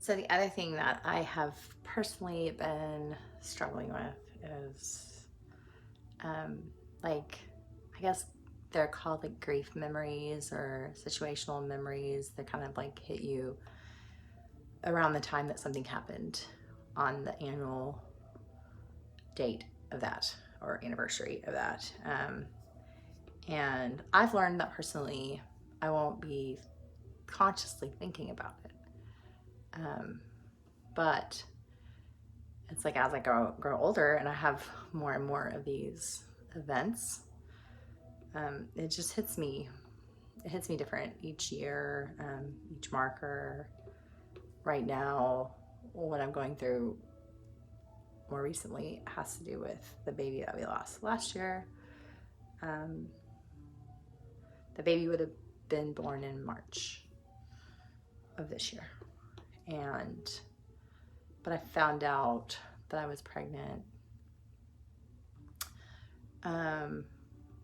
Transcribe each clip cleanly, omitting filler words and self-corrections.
So the other thing that I have personally been struggling with is, um, like, I guess they're called like grief memories or situational memories. They kind of like hit you around the time that something happened on the annual date of that or anniversary of that. And I've learned that personally, I won't be consciously thinking about it. Um, but it's like as I grow older and I have more and more of these events, it just hits me. It hits me different each year, each marker. Right now, what I'm going through more recently has to do with the baby that we lost last year. Um, the baby would have been born in March of this year, but I found out that I was pregnant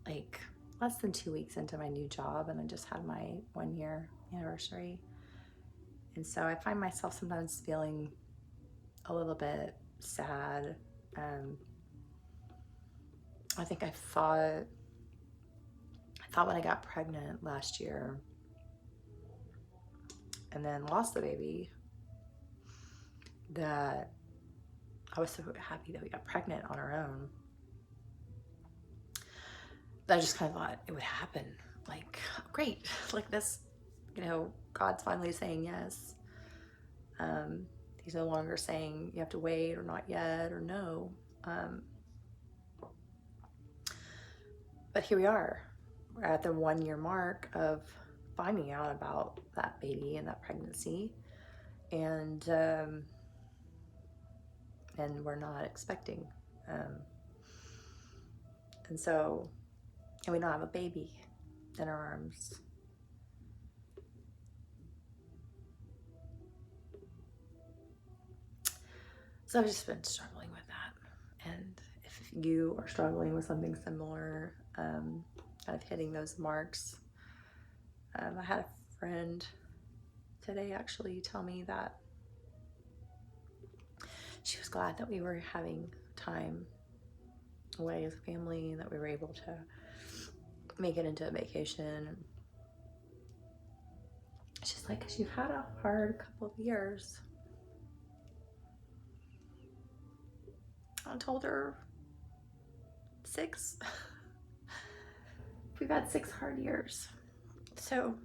like less than 2 weeks into my new job, and I just had my 1 year anniversary. And so I find myself sometimes feeling a little bit sad. I think I thought when I got pregnant last year and then lost the baby that I was so happy that we got pregnant on our own. That I just kind of thought it would happen. Like, great, like this, God's finally saying yes. He's no longer saying you have to wait or not yet or no. But here we are. We're at the 1 year mark of finding out about that baby and that pregnancy. And we're not expecting. And we don't have a baby in our arms. So I've just been struggling with that. And if you are struggling with something similar, kind of hitting those marks, I had a friend today actually tell me that she was glad that we were having time away as a family and that we were able to make it into a vacation. She's like, because you've had a hard couple of years. I told her 6. We've had 6 hard years. So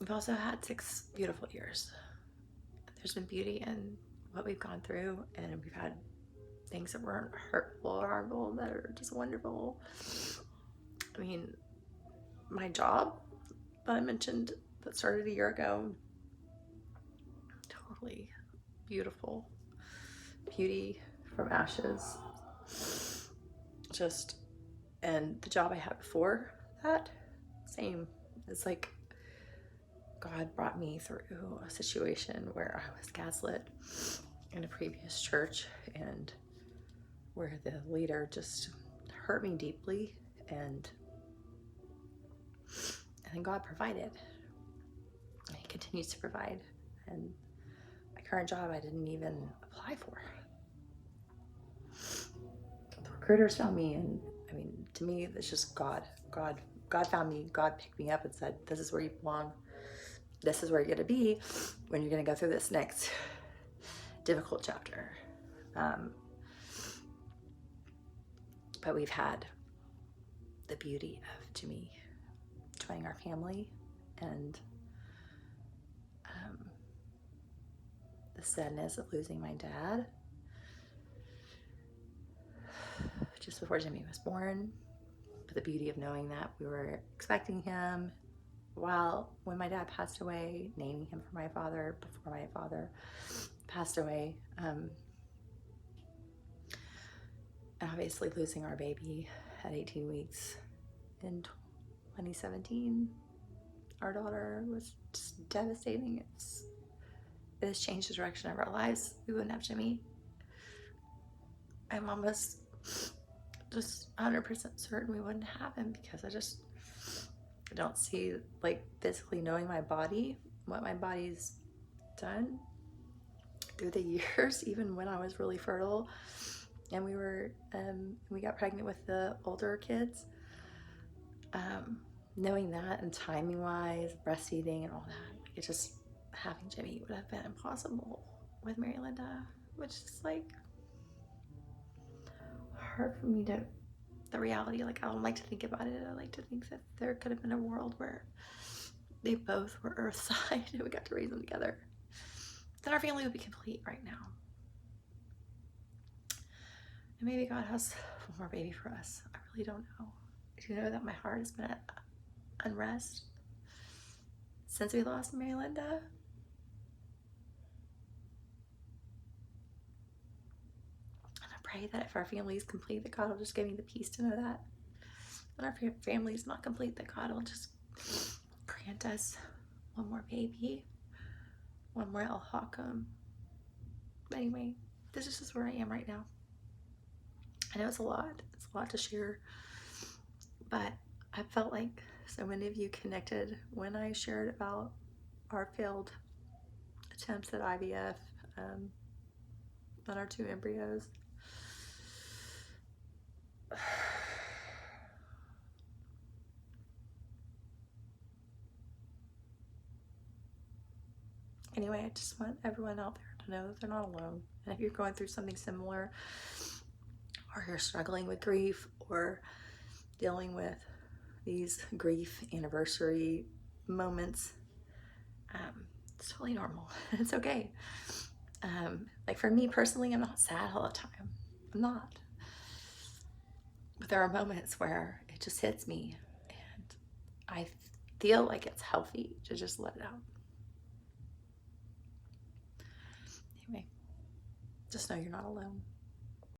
we've also had 6 beautiful years. There's been beauty in what we've gone through, and we've had things that weren't hurtful or harmful that are just wonderful. I mean, my job that I mentioned that started a year ago, totally beautiful. Beauty from ashes. And the job I had before that, same. It's like God brought me through a situation where I was gaslit in a previous church, and where the leader just hurt me deeply, and then God provided. And He continues to provide. And my current job I didn't even apply for. The recruiters found me, and I mean, to me, it's just God found me. God picked me up and said, this is where you belong. This is where you're going to be when you're going to go through this next difficult chapter. But we've had the beauty of, to me, joining our family, and the sadness of losing my dad just before Jimmy was born, but the beauty of knowing that we were expecting him when my dad passed away, naming him for my father before my father passed away, and obviously losing our baby at 18 weeks in 2017. Our daughter was just devastating. It has changed the direction of our lives. We wouldn't have Jimmy. My mom was just 100% certain we wouldn't have him, because I don't see, like, physically knowing my body, what my body's done through the years, even when I was really fertile and we got pregnant with the older kids, knowing that, and timing wise, breastfeeding and all that, it just, having Jimmy would have been impossible with Mary Linda, which is like hard for me to, the reality, like, I don't like to think about it. I like to think that there could have been a world where they both were earthside and we got to raise them together. Then our family would be complete right now. And maybe God has one more baby for us. I really don't know. I do know that my heart has been at unrest since we lost Mary Linda. And I pray that if our family is complete, that God will just give me the peace to know that. And our family is not complete, that God will just grant us one more baby, one more El-Hakam. But anyway, this is just where I am right now. I know it's a lot to share, but I felt like so many of you connected when I shared about our failed attempts at IVF on our 2 embryos. Anyway, I just want everyone out there to know that they're not alone. And if you're going through something similar, or you're struggling with grief, or dealing with these grief anniversary moments, it's totally normal. It's okay. Like for me personally, I'm not sad all the time. I'm not. But there are moments where it just hits me and I feel like it's healthy to just let it out. Anyway, just know you're not alone.